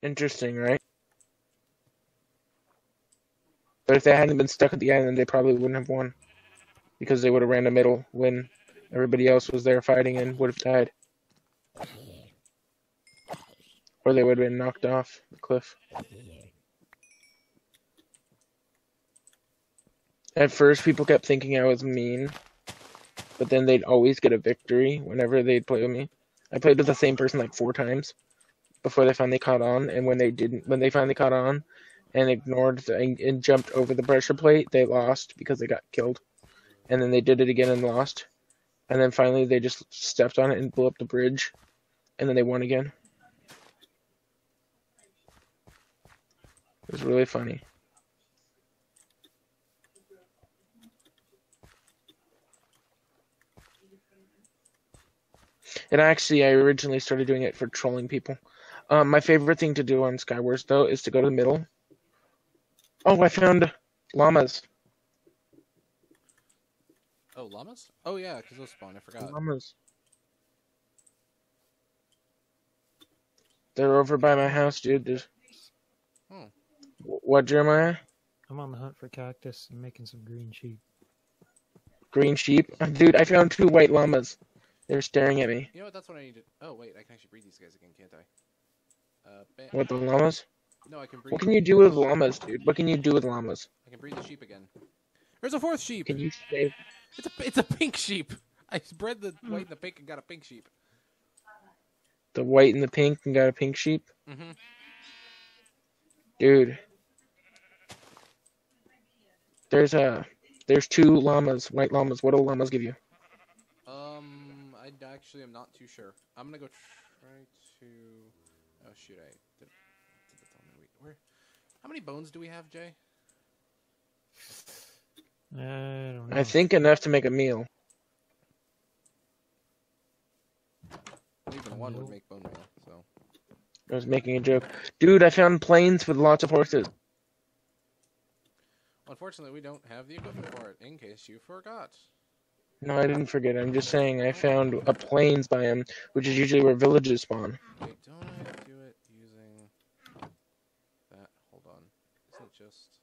Interesting, right? But if they hadn't been stuck at the island, they probably wouldn't have won. Because they would have ran the middle when everybody else was there fighting and would have died. Or they would have been knocked off the cliff. At first, people kept thinking I was mean. But then they'd always get a victory whenever they'd play with me. I played with the same person like 4 times before they finally caught on. And when they finally caught on and ignored and jumped over the pressure plate, they lost because they got killed. And then they did it again and lost. And then finally they just stepped on it and blew up the bridge. And then they won again. It was really funny. And actually, I originally started doing it for trolling people. My favorite thing to do on Skywars, though, is to go to the middle. Oh, I found llamas. Oh, llamas? Oh, yeah, because those spawn. I forgot. Llamas. They're over by my house, dude. What, Jeremiah? I'm on the hunt for cactus and making some green sheep. Green sheep? Dude, I found 2 white llamas. They're staring at me. You know what? That's what I need to... Oh, wait. I can actually breed these guys again, can't I? What, the llamas? No, I can breed... What can you do with llamas, dude? What can you do with llamas? I can breed the sheep again. There's a 4th sheep! Can you save... It's a pink sheep! I bred the white and the pink and got a pink sheep. The white and the pink and got a pink sheep? Mm-hmm. Dude. There's 2 llamas, white llamas. What do llamas give you? I actually am not too sure. I'm gonna go try to... Oh, shoot, I did where? How many bones do we have, Jay? I don't know. I think enough to make a meal. Even 1 would make bone meal, so... I was making a joke. Dude, I found plains with lots of horses. Unfortunately, we don't have the equipment for it, in case you forgot. No, I didn't forget. I'm just saying I found a plains biome, which is usually where villages spawn. Wait, don't I do it using that? Hold on. Isn't it just...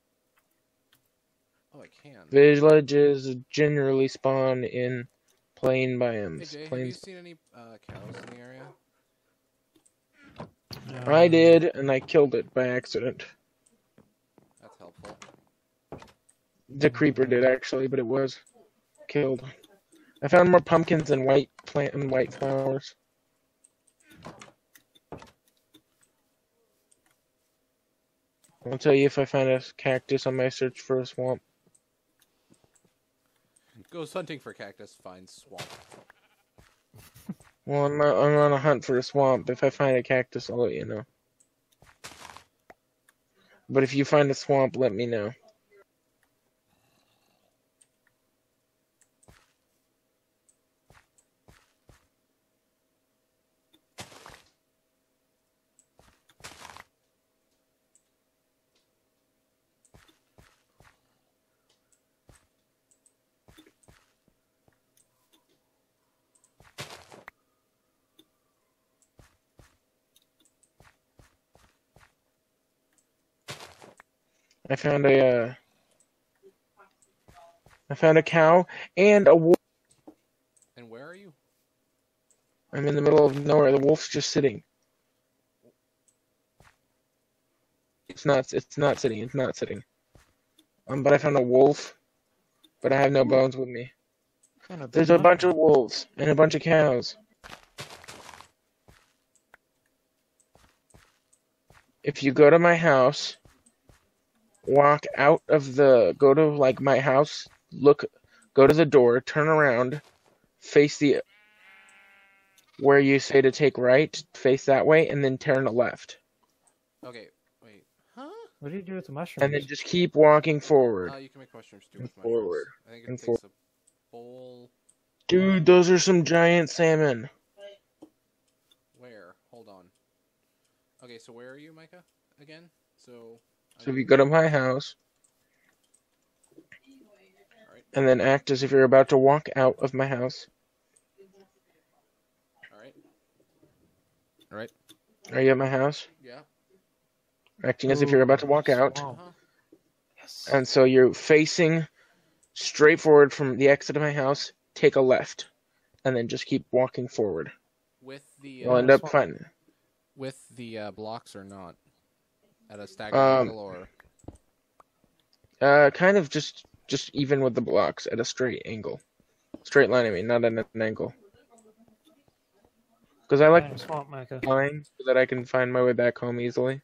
Oh, I can. Villages generally spawn in plain biomes. Hey, Jay, Plains. have you seen any cows in the area? I did, and I killed it by accident. That's helpful. The creeper did, actually, but it was killed. I found more pumpkins and white flowers. I'll tell you if I find a cactus on my search for a swamp. Goes hunting for cactus, finds swamp. Well, I'm on a hunt for a swamp. If I find a cactus, I'll let you know. But if you find a swamp, let me know. I found a cow and a wolf. And where are you? I'm in the middle of nowhere. The wolf's just sitting. It's not sitting. But I found a wolf, but I have no bones with me. There's a bunch of wolves and a bunch of cows. If you go to my house, walk out of go to like my house, go to the door, turn around, face where you say to take right, face that way, and then turn left. Okay, wait. Huh? What do you do with the mushrooms? And then just keep walking forward. You can make mushroom stew And with mushrooms. forward. I think it And takes a bowl. Dude, those are some giant salmon. Where? Hold on. Okay, so where are you, Micah? Again? So if you go to my house, Alright. and then act as if you're about to walk out of my house. Alright. Are you at my house? Yeah. acting as if you're about to Ooh, walk out. swamp. Uh-huh. Yes. And so you're facing straight forward from the exit of my house, take a left, and then just keep walking forward. With the You'll end up finding blocks or not? At a staggered angle or kind of just even with the blocks at a straight angle. Straight line, I mean, not at an angle. Because I like Swamp, Micah. line so that I can find my way back home easily.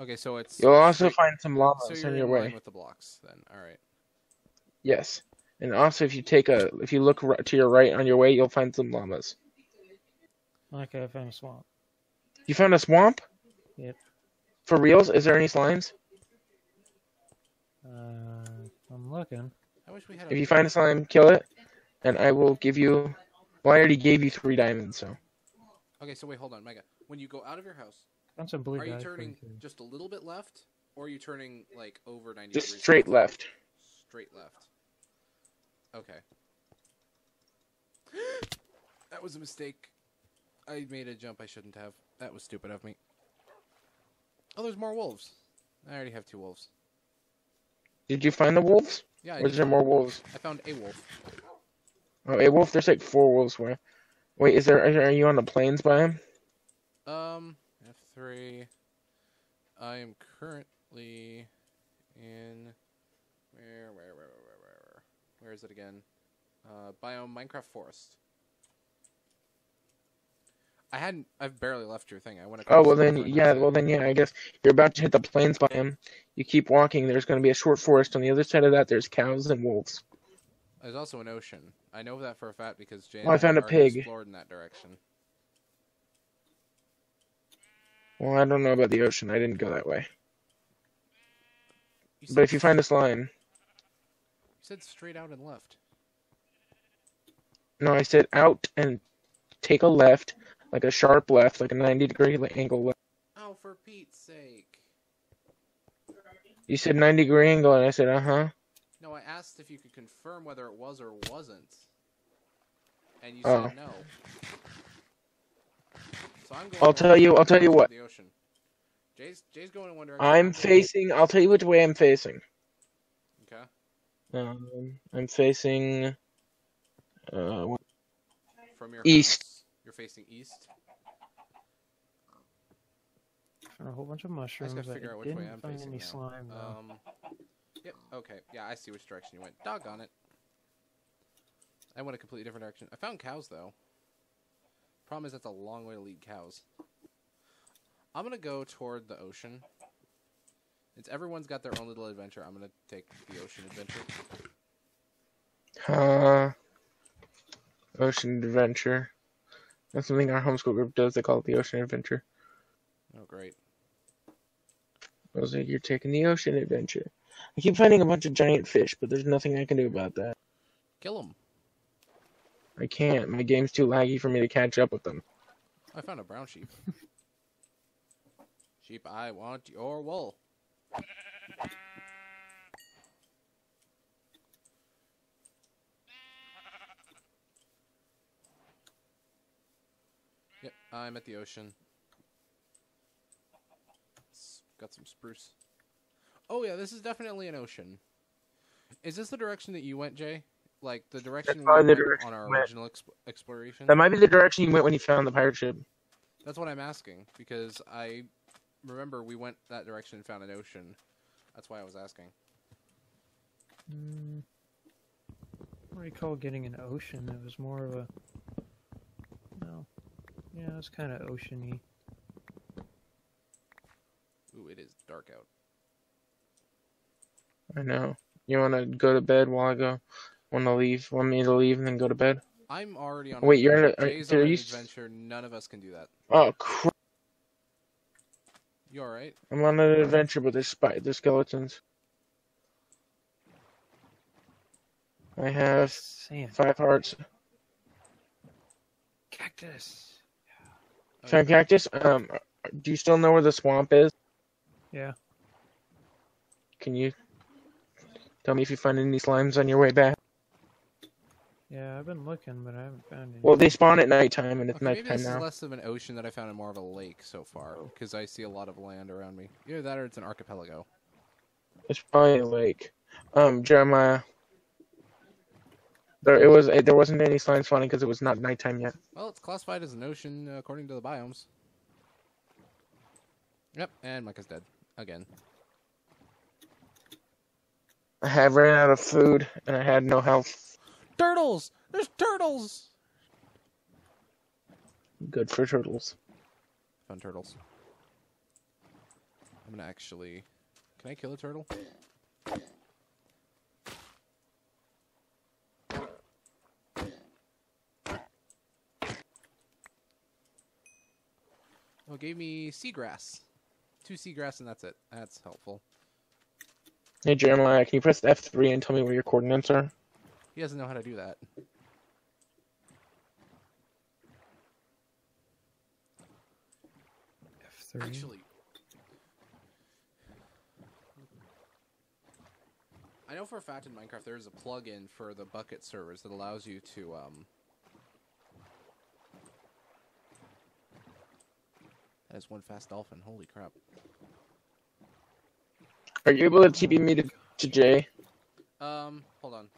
okay, so it's You'll also straight- find some so llamas you're on your in line way. with the blocks then. All right. Yes. And also, if you look to your right on your way, you'll find some llamas. Micah, I found a swamp. You found a swamp? Yep. For reals? Is there any slimes? I'm looking. I wish we had. If you find a slime, kill it, and I will give you. Well, I already gave you 3 diamonds, so. Okay, so wait, hold on, Micah. When you go out of your house, Found some blue are you dye turning for you. just a little bit left, or are you turning like over 90 Just degrees? straight left. Straight left. Okay. That was a mistake. I made a jump I shouldn't have. That was stupid of me. Oh, there's more wolves. I already have 2 wolves. Did you find the wolves? Yeah, Or is there more wolves? I found a wolf. Oh, a wolf? There's like 4 wolves. Where? Wait, are you on the plains biome? F3. I am currently in where is it again? Biome Minecraft Forest. I've barely left your thing. I went across. Oh, well then, yeah, I guess you're about to hit the plains biome. You keep walking, there's going to be a short forest. On the other side of that, there's cows and wolves. There's also an ocean. I know that for a fact because Jay Oh, I found a already pig. explored in that direction. Well, I don't know about the ocean. I didn't go that way. You said, But if you find a slime... you said straight out and left. No, I said out and take a left, like a sharp left, like a 90-degree angle left. Oh, for Pete's sake. You said 90-degree angle, and I said, uh-huh. No, I asked if you could confirm whether it was or wasn't. And you Oh. said no. So I'm going I'll tell you what. The ocean. Jay's going in one direction. I'll tell you which way I'm facing. Okay. I'm facing, From your east. house, you're facing east. Found a whole bunch of I mushrooms. just gotta figure out which way didn't I'm find facing any now. slime though. Yep. Okay. Yeah, I see which direction you went. Doggone it. I went a completely different direction. I found cows though. Problem is that's a long way to lead cows. I'm gonna go toward the ocean. Everyone's got their own little adventure. I'm gonna take the ocean adventure. Ocean Adventure. That's something our homeschool group does. They call it the Ocean Adventure. Oh, great. I was like, you're taking the Ocean Adventure. I keep finding a bunch of giant fish, but there's nothing I can do about that. Kill them. I can't. My game's too laggy for me to catch up with them. I found a brown sheep. Sheep, I want your wool. Yep, I'm at the ocean. Got some spruce. Oh yeah, this is definitely an ocean. Is this the direction that you went, Jay? Like the direction we probably the went direction on our we went. original exploration? That might be the direction you went when you found the pirate ship. That's what I'm asking, because I remember we went that direction and found an ocean. That's why I was asking. I don't recall getting an ocean. It was more of a... No. Yeah, it was kind of oceany. Ooh, it is dark out. I know. You want to go to bed while I go? Want me to leave and then go to bed? I'm already on Wait, an you're adventure. on a- Jay's are on an you adventure. None of us can do that. Oh, crap. You alright? I'm on an adventure, but there's skeletons. I have Sand. 5 hearts. Cactus. Found cactus. Do you still know where the swamp is? Yeah. Can you tell me if you find any slimes on your way back? Yeah, I've been looking, but I haven't found any. Well, they spawn at nighttime, and it's Okay, maybe nighttime this is now. less of an ocean that I found and more of a lake so far, because I see a lot of land around me. Either that or it's an archipelago. It's probably a lake. Jeremiah. There wasn't any slime spawning because it was not nighttime yet. Well, it's classified as an ocean according to the biomes. Yep, and Micah's dead. Again. I have ran out of food, and I had no health. Turtles! There's turtles! Good for turtles. Fun turtles. I'm gonna actually... Can I kill a turtle? Oh, it gave me seagrass. 2 seagrass and that's it. That's helpful. Hey, Jeremiah, can you press F3 and tell me where your coordinates are? He doesn't know how to do that. F3. Actually, I know for a fact in Minecraft there is a plugin for the bucket servers that allows you to That is one fast dolphin. Holy crap. Are you able to TP me to Jay? Hold on.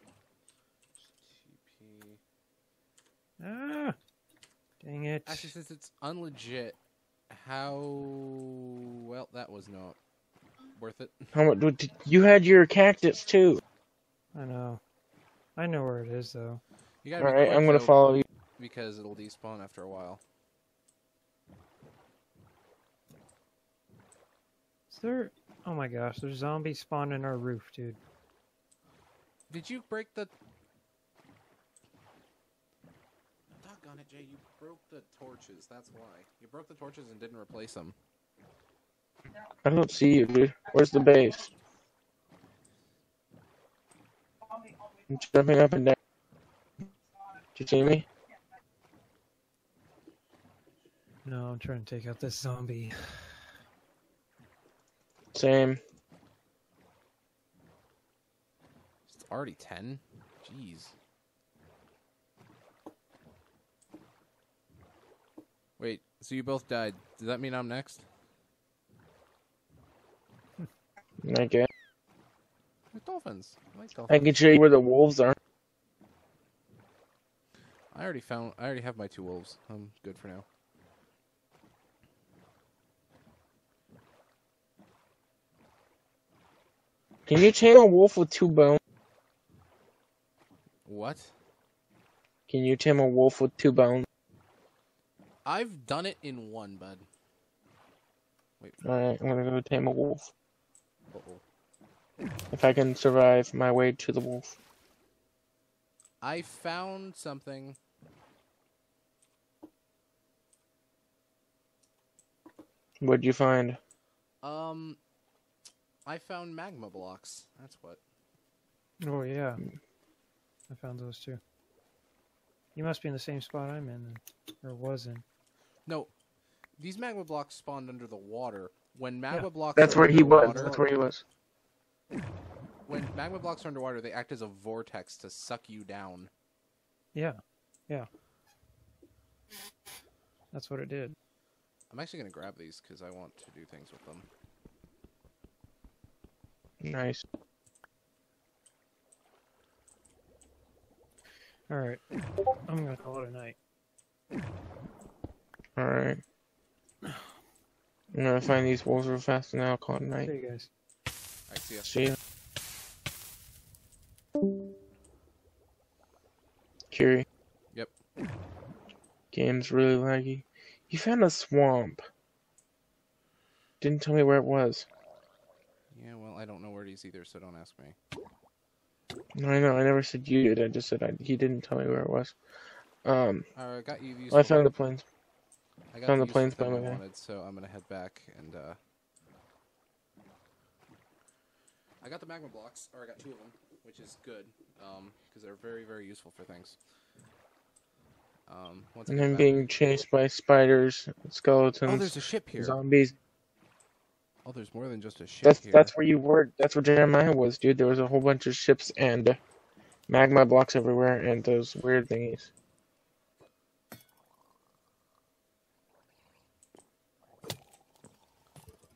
TP. Ah! Dang it. Actually, since it's unlegit, how... Well, that was not worth it. How much? You had your cactus too. I know. I know where it is, though. You gotta All be right, quick, I'm gonna though, follow you. because it'll despawn after a while. Is there... Oh my gosh, there's zombies spawned in our roof, dude. Did you break the... Doggone it, Jay, you broke the torches, that's why. You broke the torches and didn't replace them. I don't see you, dude. Where's the base? I'm jumping up and down. Do you see me? No, I'm trying to take out this zombie. Same. It's already 10? Jeez. Wait, so you both died. Does that mean I'm next? I guess. There's dolphins. I like I dolphins. can show you where the wolves are. I already have my 2 wolves. I'm good for now. Can you tame a wolf with 2 bones? What? Can you tame a wolf with 2 bones? I've done it in 1, bud. Wait. Alright, I'm gonna go tame a wolf. Uh-oh. If I can survive my way to the wolf. I found something. What'd you find? I found magma blocks. That's what. Oh, yeah. I found those, too. You must be in the same spot I'm in, then. Or was in. No, these magma blocks spawned under the water. When magma blocks That's are where he was. underwater- That's where he was. When magma blocks are underwater, they act as a vortex to suck you down. Yeah. Yeah. That's what it did. I'm actually going to grab these because I want to do things with them. Nice. Alright. I'm gonna call it a night. Alright. I'm gonna find these wolves real fast and then I'll call it a night. See you guys. Alright, see ya. See ya. Keary. Yep. Game's really laggy. You found a swamp. Didn't tell me where it was. Yeah, well, I don't know where it is either, so don't ask me. No, I know. I never said you did. I just said he didn't tell me where it was. Alright, I got you these. I found the plains. I got found the useful plains by thing my I guy. wanted, so I'm gonna head back and I got the magma blocks, or I got 2 of them, which is good, because they're very, very useful for things. Once I And get I'm back- being chased by spiders, skeletons, Oh, there's a ship here. zombies. Oh, there's more than just a ship here. That's where you were. That's where Jeremiah was, dude. There was a whole bunch of ships and magma blocks everywhere and those weird thingies.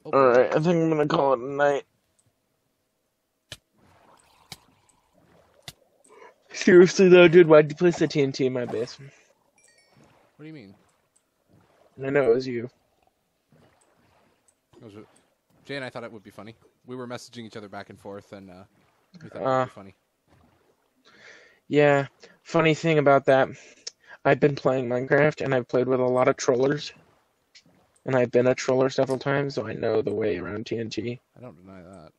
Oh, All right, I think I'm gonna call it a night. Seriously though, dude, why'd you place the TNT in my base? what do you mean? I know it was you. Jay and I thought it would be funny. We were messaging each other back and forth, and we thought it would be funny. Yeah, funny thing about that, I've been playing Minecraft and I've played with a lot of trollers. And I've been a troller several times, so I know the way around TNT. I don't deny that.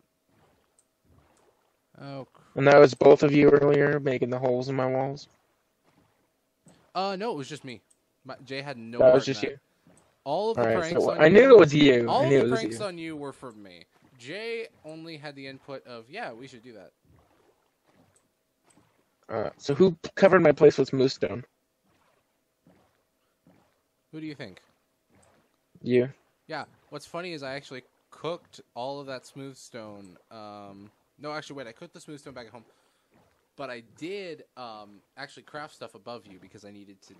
Oh. And that was both of you earlier making the holes in my walls. No, it was just me. Jay had no That part was just in that. you. All of the All right, pranks so on I you. knew it was you. All I of knew the it was pranks you. on you were from me. Jay only had the input of, yeah, we should do that. So who covered my place with moose stone? Who do you think? You. Yeah. What's funny is I actually cooked all of that smooth stone. No, actually, wait. I cooked the smooth stone back at home. But I did actually craft stuff above you because I needed to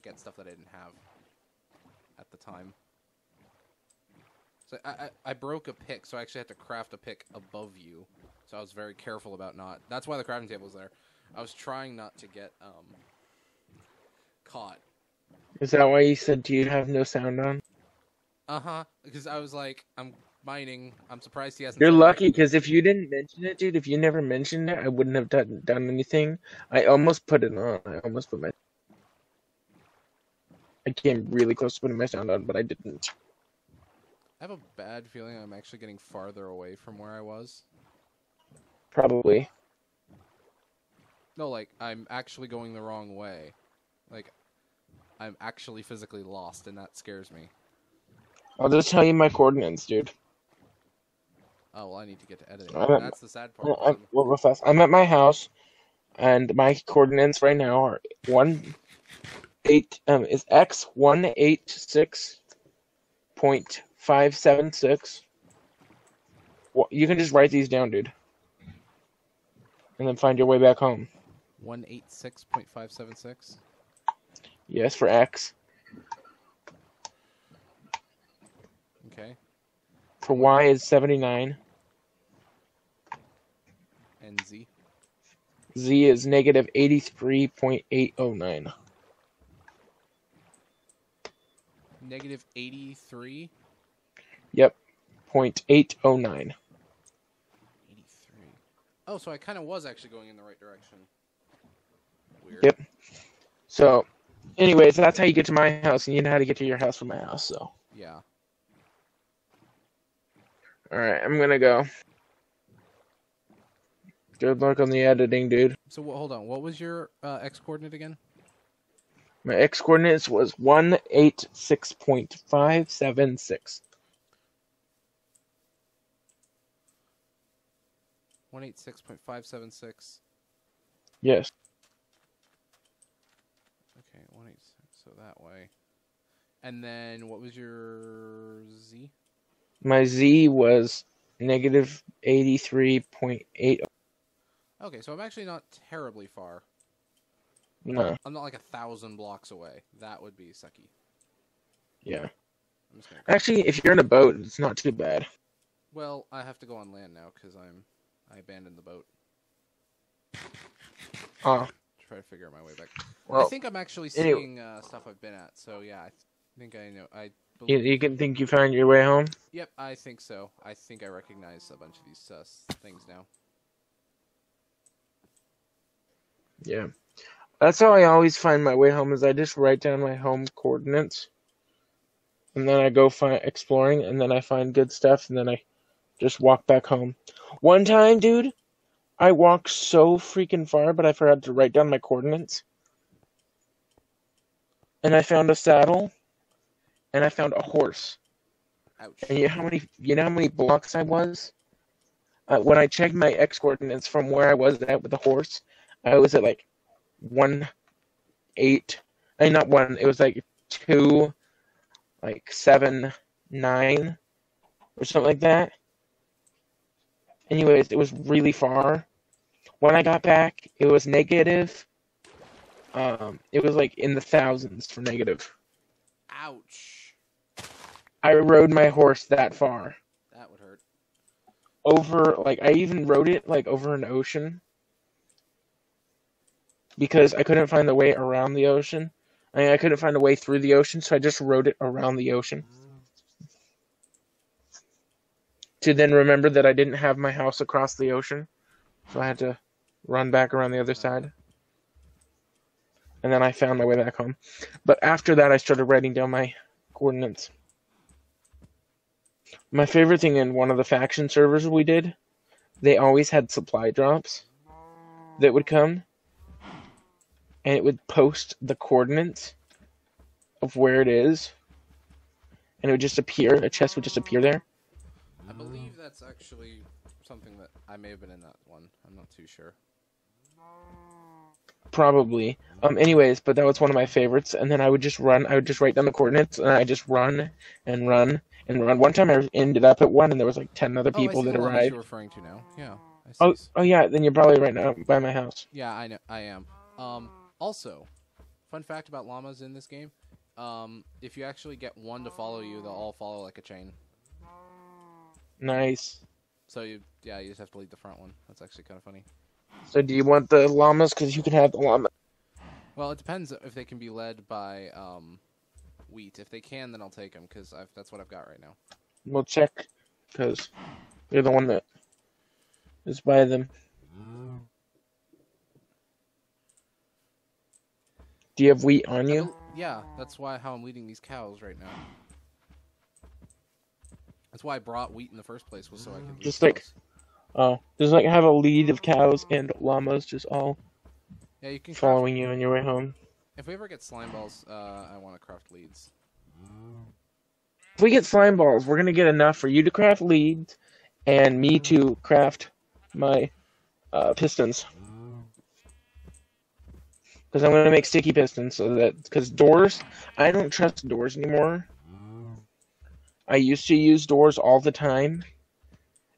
get stuff that I didn't have at the time. So I broke a pick, so I actually had to craft a pick above you. So I was very careful about not... That's why the crafting table was there. I was trying not to get caught. Is that why you said you have no sound on? Uh-huh. Because I was like, I'm mining. I'm surprised he hasn't... You're started lucky, because if you didn't mention it, dude, if you never mentioned it, I wouldn't have done anything. I almost put it on. I came really close to putting my sound on, but I didn't. I have a bad feeling I'm actually getting farther away from where I was. Probably. No, like, I'm actually going the wrong way. Like, I'm actually physically lost, and that scares me. I'll just tell you my coordinates, dude. Oh, well, I need to get to editing. I'm at- That's the sad part. Well, real fast. I'm at my house, and my coordinates right now are is x 186.576. Well, you can just write these down, dude, and then find your way back home. 186.576? Yes, for x. Okay. For y is 79. And Z? Z is negative 83.809. Negative 83? Yep, 0.809. 83. Oh, so I kind of was actually going in the right direction. Weird. Yep. So, anyways, that's how you get to my house, and you know how to get to your house from my house, so. Yeah. Alright, I'm gonna go. Good luck on the editing, dude. So, hold on. What was your X coordinate again? My X coordinates was 186.576. 186.576. Yes. Okay, 186. So that way. And then what was your Z? My Z was negative 83.8. Okay, so I'm actually not terribly far. No. I'm not like 1,000 blocks away. That would be sucky. Yeah. I'm just gonna... Actually, if you're in a boat, it's not too bad. Well, I have to go on land now because I abandoned the boat. Oh. Try to figure out my way back. Well, I think I'm actually seeing stuff I've been at. So yeah, I think I know. you can think you found your way home? Yep, I think so. I think I recognize a bunch of these things now. Yeah. That's how I always find my way home, is I just write down my home coordinates. And then I go exploring, and then I find good stuff, and then I just walk back home. One time, dude, I walked so freaking far, but I forgot to write down my coordinates. And I found a saddle, and I found a horse. Ouch. And you know how many blocks I was? When I checked my X coordinates from where I was at with the horse, I was at like 1, 8. I mean, not 1. It was like 2, like 7, 9, or something like that. Anyways, it was really far. When I got back, it was negative. It was like in the thousands for negative. Ouch. I rode my horse that far. That would hurt. Over, like, I even rode it, like, over an ocean. Because I couldn't find the way around the ocean. I couldn't find a way through the ocean, so I just rode it around the ocean. To then remember that I didn't have my house across the ocean. So I had to run back around the other side. And then I found my way back home. But after that, I started writing down my coordinates. My favorite thing in one of the faction servers we did, they always had supply drops that would come. And it would post the coordinates of where it is. And it would just appear, a chest would just appear there. I believe that's actually something that I may have been in that one. I'm not too sure. Probably. Anyways, but that was one of my favorites. And then I would just run. I would just write down the coordinates, and I just run and run and run. One time I ended up at one, and there was like 10 other people that arrived. You're referring to now. Yeah. Oh yeah. Then you're probably right now by my house. Yeah, I know. I am. Also, fun fact about llamas in this game: if you actually get one to follow you, they'll all follow like a chain. Nice. So you just have to lead the front one. That's actually kind of funny. So do you want the llamas? Because you can have the llama. Well, it depends if they can be led by wheat. If they can, then I'll take them because that's what I've got right now. We'll check because you're the one that is by them. Do you have wheat on you? Yeah, that's how I'm leading these cows right now. That's why I brought wheat in the first place, was so I could just like have a lead of cows and llamas just all you can following you on your way home. If we ever get slime balls, I want to craft leads. If we get slime balls, we're gonna get enough for you to craft leads and me to craft my pistons. Because I'm gonna make sticky pistons because doors, I don't trust doors anymore. I used to use doors all the time,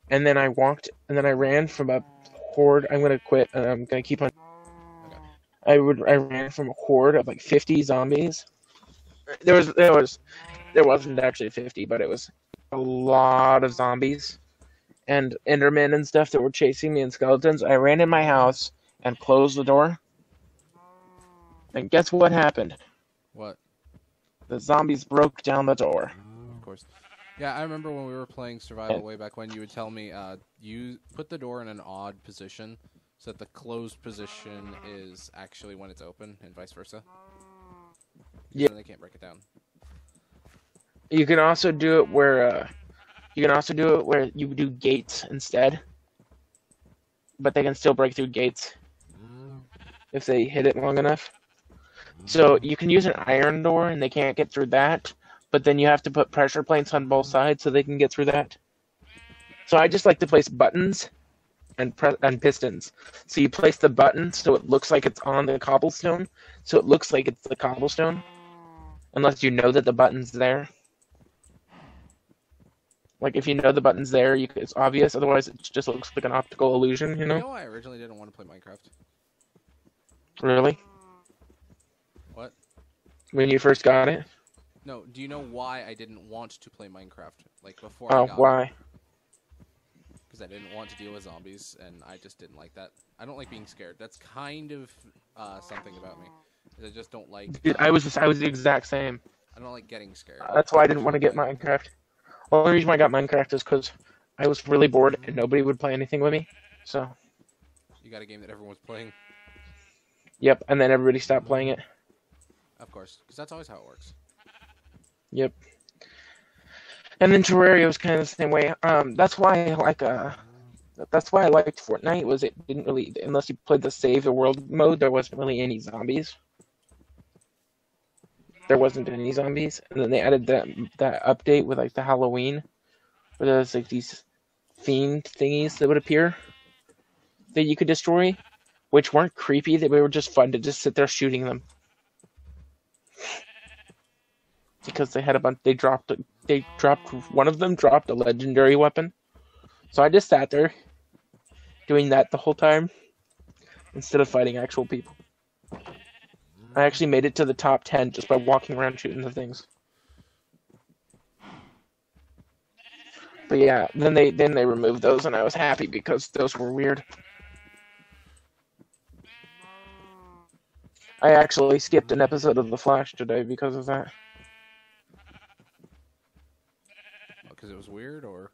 and then I ran from a horde. I'm gonna quit, and I'm gonna keep on. I ran from a horde of like 50 zombies. There wasn't actually 50, but it was a lot of zombies and endermen and stuff that were chasing me and skeletons. I ran in my house and closed the door. And guess what happened? What? The zombies broke down the door. Of course. Yeah, I remember when we were playing survival way back when, you would tell me, you put the door in an odd position so that the closed position is actually when it's open and vice versa. Yeah. So they can't break it down. You can also do it where you do gates instead. But they can still break through gates if they hit it long enough. So you can use an iron door and they can't get through that, but then you have to put pressure plates on both sides so they can get through that. So I just like to place buttons and pistons. So you place the button so it looks like it's on the cobblestone, so it looks like it's the cobblestone, unless you know that the button's there. Like if you know the button's there, it's obvious. Otherwise, it just looks like an optical illusion. You know? You know, I originally didn't want to play Minecraft. Really? What? When you first got it? No. Do you know why I didn't want to play Minecraft? Like before I got it? Why? Because I didn't want to deal with zombies, and I just didn't like that. I don't like being scared. That's kind of something about me. I just don't like. Dude, I was the exact same. I don't like getting scared. That's why I didn't want to get Minecraft. The only reason I got Minecraft is because I was really bored and nobody would play anything with me. So. You got a game that everyone's playing. Yep, and then everybody stopped playing it. Of course, because that's always how it works. Yep. And then Terraria was kind of the same way. That's why I liked Fortnite. Was it didn't really, unless you played the Save the World mode, there wasn't really any zombies. There wasn't any zombies, and then they added that update with like the Halloween, where there was like these themed thingies that would appear that you could destroy, which weren't creepy. They were just fun to just sit there shooting them. Because they had a bunch, one of them dropped a legendary weapon. So I just sat there doing that the whole time. instead of fighting actual people. I actually made it to the top 10 just by walking around shooting the things. But yeah, then they removed those, and I was happy because those were weird. I actually skipped an episode of The Flash today because of that. Because it was weird, or?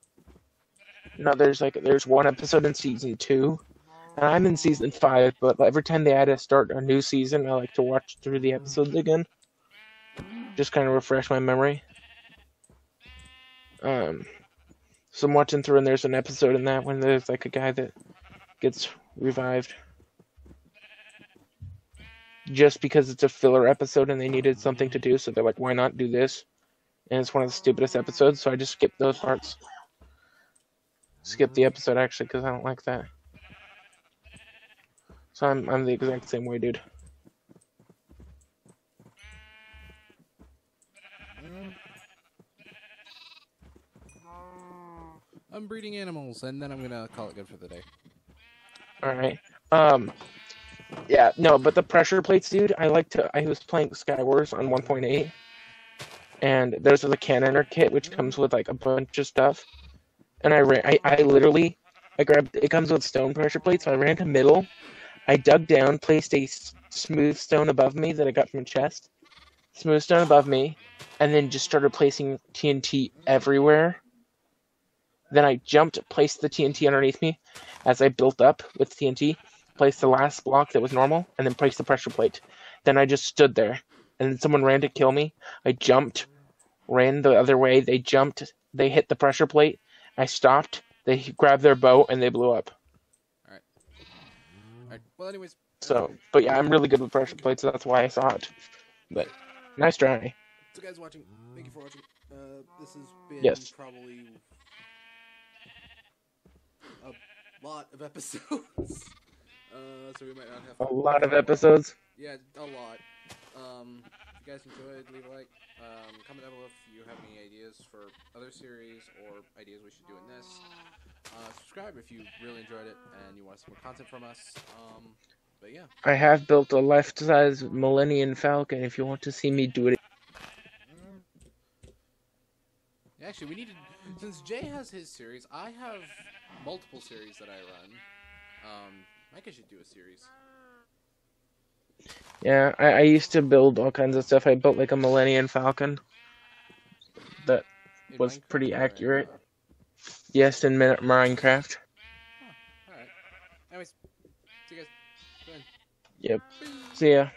No, there's one episode in season 2, and I'm in season 5. But every time they start a new season, I like to watch through the episodes again, just kind of refresh my memory. So I'm watching through, and there's an episode in that when there's like a guy that gets revived. Just because it's a filler episode and they needed something to do, so they're like, why not do this? And it's one of the stupidest episodes, so I just skipped those parts. Skip the episode, actually, because I don't like that. So I'm the exact same way, dude. I'm breeding animals, and then I'm gonna call it good for the day. Alright. Yeah, no, but the pressure plates, dude, I was playing Skywars on 1.8, and there's the cannoner kit, which comes with, like, a bunch of stuff, and I grabbed, it comes with stone pressure plates, so I ran to middle, I dug down, placed a smooth stone above me that I got from a chest, smooth stone above me, and then just started placing TNT everywhere. Then I jumped, placed the TNT underneath me as I built up with TNT, placed the last block that was normal, and then placed the pressure plate. Then I just stood there, and then someone ran to kill me. I jumped, ran the other way, they jumped, they hit the pressure plate, I stopped, they grabbed their bow, and they blew up. Alright, well anyways. So, but yeah, I'm really good with pressure plates, so that's why I saw it. But, nice try. So guys watching, thank you for watching. This has been probably a lot of episodes. So we might not have a lot of episodes. Yeah, a lot. If you guys enjoyed, leave a like. Comment down below if you have any ideas for other series or ideas we should do in this. Subscribe if you really enjoyed it and you want some more content from us. But yeah. I have built a life-size Millennium Falcon if you want to see me do it. Actually, we need to, since Jay has his series, I have multiple series that I run. Micah should do a series. Yeah, I used to build all kinds of stuff. I built like a Millennium Falcon that was pretty accurate. Yes, in Minecraft. Oh, alright. Anyways, see you guys. Go ahead. Yep. See ya.